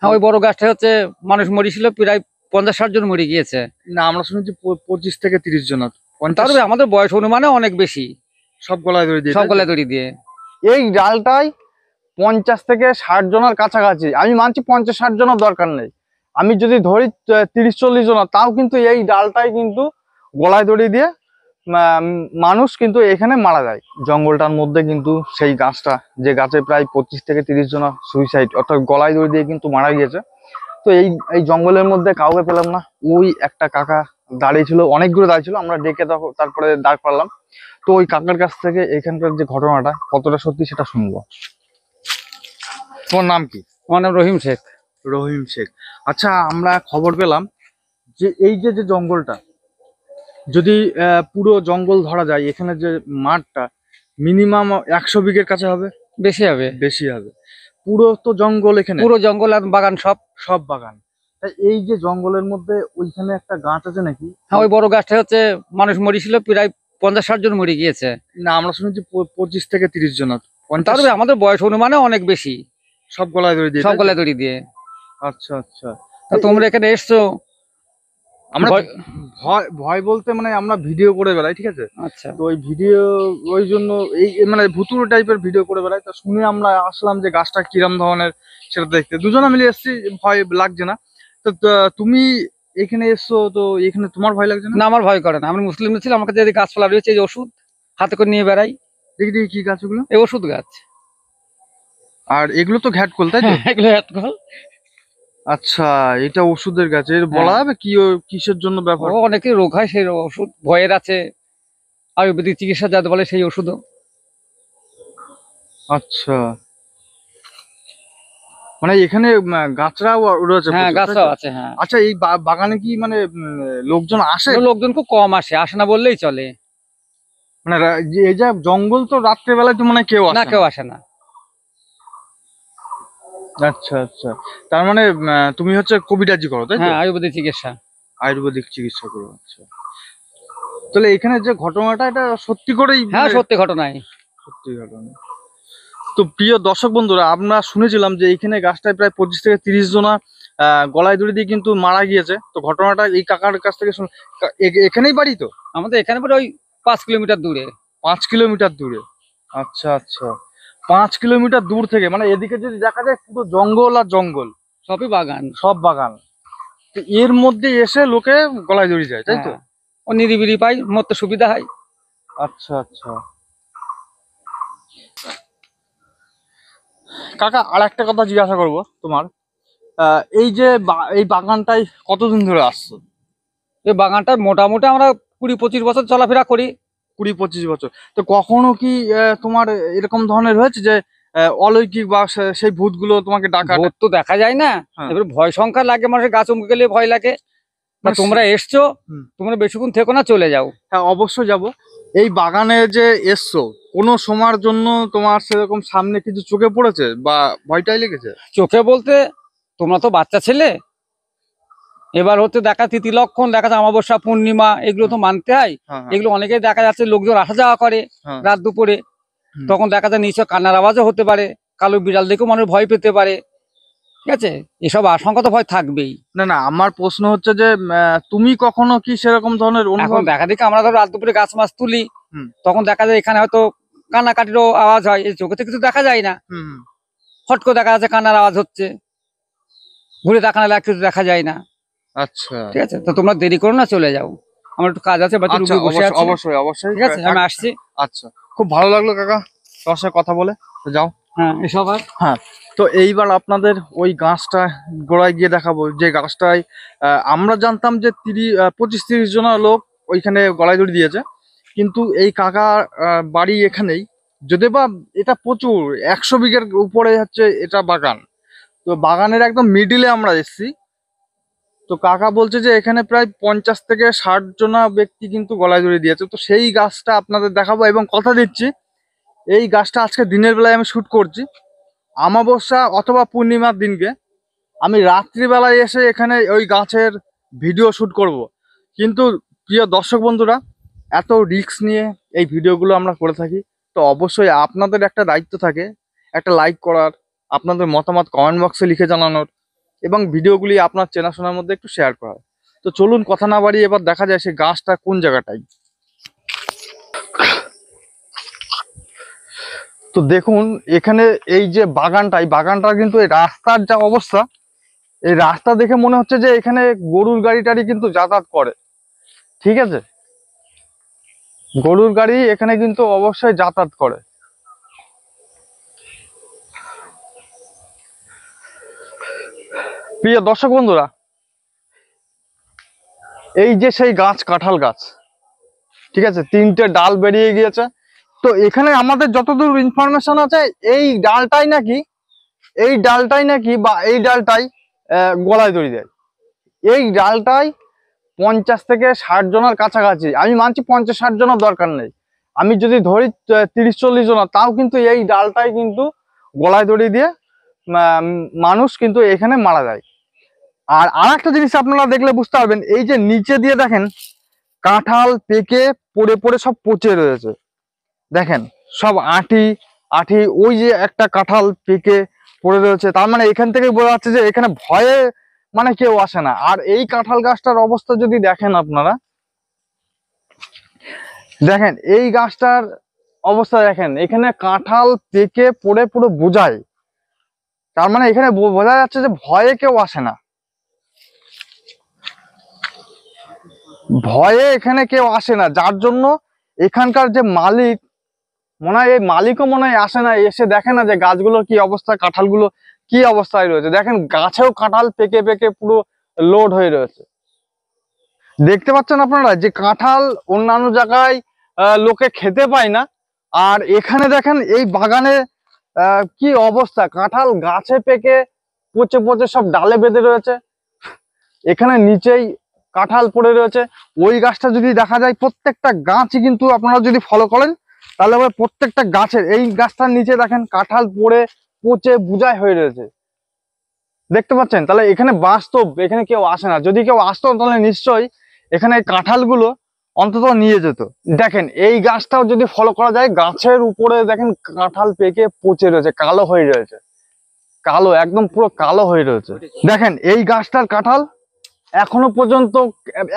হ্যাঁ, ওই বড় গাছটা হচ্ছে মানুষ মরেছিল, প্রায় 50-60 জন মরে গিয়েছে। না, আমরা শুনেছি 25 থেকে 30 জন। তারপরে আমাদের বয়স অনুমানে অনেক বেশি। সব গলায় দড়ি দিয়ে, সব গলায় দড়ি দিয়ে। এই ডালটাই 50 থেকে 60 জনের কাছাকাছি। আমি মানছি 50-60 জনের দরকার নেই, আমি যদি ধরি 30-40 জন, তাও কিন্তু এই ডালটাই কিন্তু গলায় দড়ি দিয়ে মানুষ কিন্তু এখানে মারা যায়। জঙ্গলটার মধ্যে কিন্তু সেই গাছটা, যে গাছে প্রায় 25 থেকে 30 জন সুইসাইড অর্থাৎ গলায় দড়ি দিয়ে কিন্তু মারা গিয়েছে। তো এই জঙ্গলের মধ্যে কাউকে পেলাম না। ওই একটা কাকা দাঁড়িয়ে ছিল, অনেকগুলো দাঁড়িয়ে ছিল, আমরা ডেকে তারপরে দাঁড় পারলাম। তো ওই কাকার কাছ থেকে এখানকার যে ঘটনাটা কতটা সত্যি সেটা শুনবো। তোমার নাম কি? আমার নাম রহিম শেখ। রহিম শেখ। আচ্ছা, আমরা খবর পেলাম যে এই যে জঙ্গলটা, যদি পুরো জঙ্গল ধরা যায়, এখানে যে মাঠটা মিনিমাম 100 বিঘের কাছে হবে। বেশি হবে। বেশি হবে। পুরো তো জঙ্গল, এখানে পুরো জঙ্গল আর বাগান, সব বাগান। তাই এই যে জঙ্গলের মধ্যে ওইখানে একটা গাছ আছে নাকি? হ্যাঁ, ওই বড় গাছটা হচ্ছে মানুষ মরেছিল, প্রায় 50-60 জন মরে গিয়েছে। না, আমরা শুনেছি 25 থেকে 30 জন। তারপরে আমাদের বয়স অনুমানে অনেক বেশি। সব গলায় দড়ি দিয়ে, সব গলায় দড়ি দিয়ে। আচ্ছা আচ্ছা। তা তোমরা এখানে এসছো? আমরা ভয় বলতে মানে আমরা ভিডিও করে বেড়াই, ঠিক আছে? আচ্ছা। তো ওই ভিডিও, ওই জন্য এই মানে ভুতুড়ে টাইপের ভিডিও করে বেড়াই। তা শুনে আমরা আসলাম যে গাছটা কিরম ধরনের সেটা দেখতে। দুজনে মিলে এসেছি, ভয় লাগছে না। তো তুমি এখানে এসছো, তো এখানে তোমার ভয় লাগছে না? না, আমার ভয় করে না। আমি মুসলিম ছিলাম, আমার কাছে যে গাছপালা রয়েছে, এই ওষুধ হাতে করে নিয়ে বেড়াই। দেখি দেখি কি গাছ ওগুলো? এই ওষুধ গাছ। আর এগুলো তো ঘ্যাটকল, তাই তো? এগুলো ঘ্যাটকল। আচ্ছা, এটা ওষুধের গাছ। এর বলা যাবে কি কিসের জন্য ব্যবহার? অনেকে রোগ হয়, সেই ওষুধ। ভয়ের আছে আয়ুর্বেদিক চিকিৎসা যাতে বলে, সেই ওষুধও। আচ্ছা, মানে এখানে গাছরাও রয়েছে? হ্যাঁ, গাছও আছে। হ্যাঁ। আচ্ছা, এই বাগানে কি মানে লোকজন আসে? লোকজন খুব কম আসে, আসে না বললেই চলে। মানে এই যে জঙ্গল, তো রাত্রে বেলায় তো মানে কেউ আসে না? কেউ আসে না। আচ্ছা আচ্ছা। তার মানে তুমি হচ্ছে কবিরাজি করো, তাই তো? হ্যাঁ, আয়ুর্বেদিক চিকিৎসা। আয়ুর্বেদিক চিকিৎসা করো। আচ্ছা, তাহলে এখানে যে ঘটনাটা, এটা সত্যি করেই? হ্যাঁ, সত্যি ঘটনাই। সত্যি ঘটনা। তো প্রিয় দর্শক বন্ধুরা, আমরা শুনেছিলাম যে এখানে গাছটায় প্রায় 25 থেকে 30 জনা গলায় দড়ি দিয়ে কিন্তু মারা গিয়েছে। তো ঘটনাটা এই কাকার কাছ থেকে এখানেই বাড়ি তো? আমাদের এখানে পরে ওই 5 কিলোমিটার দূরে। 5 কিলোমিটার দূরে। আচ্ছা আচ্ছা, 5 কিলোমিটার দূর থেকে। মানে এদিকে যদি দেখা যায় পুরো জঙ্গল আর জঙ্গল, সবই বাগান। সব বাগান। তো এর মধ্যে এসে লোকে গলায় দড়ি যায়, তাই তো? ও নিরিবিলি পাই, মরতে সুবিধা হয়। আচ্ছা আচ্ছা। কাকা, আর একটা কথা জিজ্ঞাসা করব তোমার, এই যে এই বাগানটাই কতদিন ধরে আসছো? এই বাগানটা মোটামুটি আমরা 20-25 বছর চলাফেরা করি। 20-25 বছর। তো কখনো কি তোমার এরকম ধরনের হয়েছে যে অলৌকিক বা সেই ভূতগুলো তোমাকে ডাকা? ভূত তো দেখা যায় না, এবার ভয় সংখ্যা লাগে, মানুষের গাছ উমকে গেলে ভয় লাগে। তোমরা এসছো, তোমরা বেশিক্ষণ থেকো না, চলে যাও। হ্যাঁ, অবশ্যই যাব। এই বাগানে যে এসছো, কোনো সময়ের জন্য তোমার সেরকম সামনে কিছু চোখে পড়েছে বা ভয়টাই লেগেছে? চোখে বলতে, তোমরা তো বাচ্চা ছেলে, এবার হচ্ছে দেখা তিথি লক্ষণ দেখা যায়, অমাবস্যা পূর্ণিমা এগুলো তো মানতে হয়। এগুলো অনেকেই দেখা যাচ্ছে লোকজন আসা যাওয়া করে রাত দুপুরে, তখন দেখা যায় নিশ্চয় কান্নার আওয়াজও হতে পারে, কালো বিড়াল দেখেও মানুষ ভয় পেতে পারে, ঠিক আছে? এসব আশঙ্কা তো ভয় থাকবেই। না না, আমার প্রশ্ন হচ্ছে যে তুমি কখনো কি সেরকম ধরনের এখন দেখা দেখি আমরা ধরো রাত দুপুরে গাছ মাছ তুলি, তখন দেখা যায় এখানে হয়তো কান্নাকাটিরও আওয়াজ হয়, এই চোখে তো কিছু দেখা যায় না, হট করে দেখা যাচ্ছে কান্নার আওয়াজ হচ্ছে, ঘুরে দেখানো কিছু দেখা যায় না। আচ্ছা, ঠিক আছে, তো তোমরা দেরি করো না, চলে যাও, আমার একটু কাজ আছে। অবশ্যই অবশ্যই, ঠিক আছে, আমি আসছি। আচ্ছা, খুব ভালো লাগলো কাকা তোমার সাথে কথা বলে। তো যাও। হ্যাঁ, এসব। হ্যাঁ, তো এইবার আপনাদের ওই গাছটা গোড়ায় গিয়ে দেখাবো, যে গাছটায় আমরা জানতাম যে 25-30 জন লোক ওইখানে গলায় দড়ি দিয়েছে, কিন্তু এই কাকা বাড়ি এখানেই। যদি বা এটা প্রচুর 100 বিঘের উপরে হচ্ছে এটা বাগান। তো বাগানের একদম মিডিলে আমরা এসেছি। তো কাকা বলছে যে এখানে প্রায় 50 থেকে 60 জনা ব্যক্তি কিন্তু গলায় দড়ি দিয়েছে। তো সেই গাছটা আপনাদের দেখাবো, এবং কথা দিচ্ছি এই গাছটা আজকে দিনের বেলায় আমি শুট করছি, অমাবস্যা অথবা পূর্ণিমার দিনকে আমি রাত্রিবেলায় এসে এখানে ওই গাছের ভিডিও শুট করব। কিন্তু প্রিয় দর্শক বন্ধুরা, এত রিস্ক নিয়ে এই ভিডিওগুলো আমরা করে থাকি, তো অবশ্যই আপনাদের একটা দায়িত্ব থাকে, একটা লাইক করার, আপনাদের মতামত কমেন্ট বক্সে লিখে জানানোর, এবং ভিডিওগুলি আপনার চেনাশোনার মধ্যে একটু শেয়ার করা। তো চলুন কথা না বাড়িয়ে এবার দেখা যায় সেই গাছটা কোন জায়গাটায়। তো দেখুন এখানে এই যে বাগানটা, এই বাগানটা কিন্তু এই রাস্তার যা অবস্থা, এই রাস্তা দেখে মনে হচ্ছে যে এখানে গরুর গাড়ি টাড়ি কিন্তু যাতায়াত করে। ঠিক আছে, গরুর গাড়ি এখানে কিন্তু অবশ্যই যাতায়াত করে। প্রিয় দর্শক বন্ধুরা, এই যে সেই গাছ, কাঁঠাল গাছ, ঠিক আছে, 3টে ডাল বেরিয়ে গিয়েছে। তো এখানে আমাদের যতদূর ইনফরমেশন আছে এই ডালটাই নাকি বা এই ডালটাই গলায় দড়ি দেয়। এই ডালটাই 50 থেকে 60 জনের কাছাকাছি, আমি মানছি 50-60 জনের দরকার নেই, আমি যদি ধরি 30-40 জন, তাও কিন্তু এই ডালটাই কিন্তু গলায় দড়ি দিয়ে মানুষ কিন্তু এখানে মারা যায়। আর আরেকটা জিনিস আপনারা দেখলে বুঝতে পারবেন, এই যে নিচে দিয়ে দেখেন কাঁঠাল পেকে পড়ে পড়ে সব পচে রয়েছে। দেখেন সব আঠি ওই যে একটা কাঁঠাল পেকে পড়ে রয়েছে, তার মানে এখান থেকে বোঝা যাচ্ছে যে এখানে ভয়ে মানে কেউ আসে না। আর এই কাঁঠাল গাছটার অবস্থা যদি দেখেন আপনারা, দেখেন এই গাছটার অবস্থা দেখেন, এখানে কাঁঠাল পেকে পড়ে পুরো বোঝায়, তার মানে এখানে বোঝা যাচ্ছে যে ভয়ে কেউ আসে না, ভয়ে এখানে কেউ আসে না। যার জন্য এখানকার যে মালিক, মনে হয় এই মালিকও মনে হয় আসে না, এসে দেখে না যে গাছগুলোর কি অবস্থা, কাঁঠালগুলো কি অবস্থায় রয়েছে। দেখেন গাছেও কাঁঠাল পেকে পেকে পুরো লোড হয়ে রয়েছে। দেখতে পাচ্ছেন আপনারা যে কাঁঠাল অন্যান্য জায়গায় লোকে খেতে পায় না, আর এখানে দেখেন এই বাগানে কি অবস্থা, কাঁঠাল গাছে পেকে পচে পচে সব ডালে বেঁধে রয়েছে। এখানে নিচেই কাঁঠাল পড়ে রয়েছে। ওই গাছটা যদি দেখা যায়, প্রত্যেকটা গাছই কিন্তু আপনারা যদি ফলো করেন তাহলে আবার প্রত্যেকটা গাছের, এই গাছটার নিচে দেখেন কাঁঠাল পড়ে পচে বুঝাই হয়ে রয়েছে, দেখতে পাচ্ছেন। তাহলে এখানে বাস্তব, এখানে কেউ আসে না। যদি কেউ আসতো তাহলে নিশ্চয়ই এখানে কাঁঠালগুলো অন্তত নিয়ে যেত। দেখেন এই গাছটাও যদি ফলো করা যায়, গাছের উপরে দেখেন কাঁঠাল পেকে পচে রয়েছে, কালো হয়ে রয়েছে, কালো একদম পুরো কালো হয়ে রয়েছে। দেখেন এই গাছটার কাঁঠাল এখনো পর্যন্ত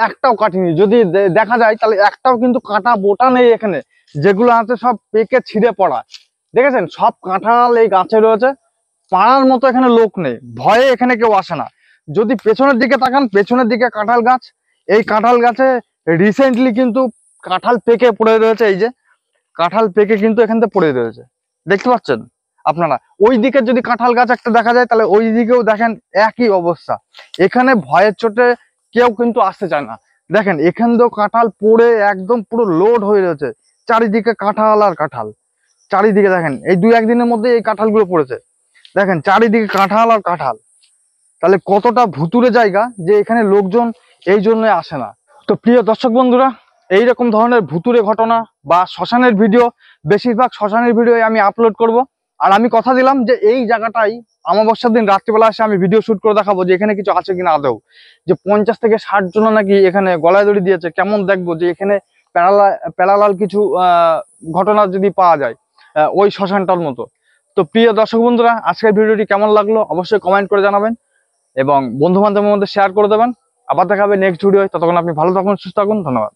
একটাও কাটিনি, যদি দেখা যায় তাহলে একটাও কিন্তু কাটা বোটা নেই এখানে, যেগুলো আছে সব পেকে ছিঁড়ে পড়া। দেখেছেন সব কাঁঠাল এই গাছে রয়েছে, পাড়ার মতো এখানে লোক নেই, ভয়ে এখানে কেউ আসে না। যদি পেছনের দিকে তাকান, পেছনের দিকে কাঁঠাল গাছ, এই কাঁঠাল গাছে রিসেন্টলি কিন্তু কাঁঠাল পেকে পড়ে রয়েছে। এই যে কাঁঠাল পেকে কিন্তু এখান থেকে পড়ে রয়েছে, দেখতে পাচ্ছেন আপনারা। ওই দিকে যদি কাঁঠাল গাছ একটা দেখা যায়, তাহলে ওই দিকেও দেখেন একই অবস্থা। এখানে ভয়ের চোটে কেউ কিন্তু আসতে চায় না। দেখেন এখান দিয়েও কাঁঠাল পড়ে একদম পুরো লোড হয়ে রয়েছে, চারিদিকে কাঁঠাল আর কাঁঠাল। চারিদিকে দেখেন এই 2-1 দিনের মধ্যে এই কাঁঠালগুলো পড়েছে, দেখেন চারিদিকে কাঁঠাল আর কাঁঠাল। তাহলে কতটা ভুতুরে জায়গা যে এখানে লোকজন এই জন্য আসে না। তো প্রিয় দর্শক বন্ধুরা, এইরকম ধরনের ভুতুরে ঘটনা বা শ্মশানের ভিডিও, বেশিরভাগ শ্মশানের ভিডিও আমি আপলোড করব। আর আমি কথা দিলাম যে এই জায়গাটাই অমাবস্যার দিন রাত্রিবেলা এসে আমি ভিডিও শুট করে দেখাবো যে এখানে কিছু আছে কিনা আদৌ। যে 50 থেকে 60 জন নাকি এখানে গলায় দড়ি দিয়েছে, কেমন দেখবো যে এখানে প্যারালাল কিছু ঘটনা যদি পাওয়া যায় ওই শ্মশানটার মতো। তো প্রিয় দর্শক বন্ধুরা, আজকের ভিডিওটি কেমন লাগলো অবশ্যই কমেন্ট করে জানাবেন এবং বন্ধু বান্ধবের মধ্যে শেয়ার করে দেবেন। আবার দেখা হবে নেক্সট ভিডিও। ততক্ষণ আপনি ভালো থাকুন, সুস্থ থাকুন, ধন্যবাদ।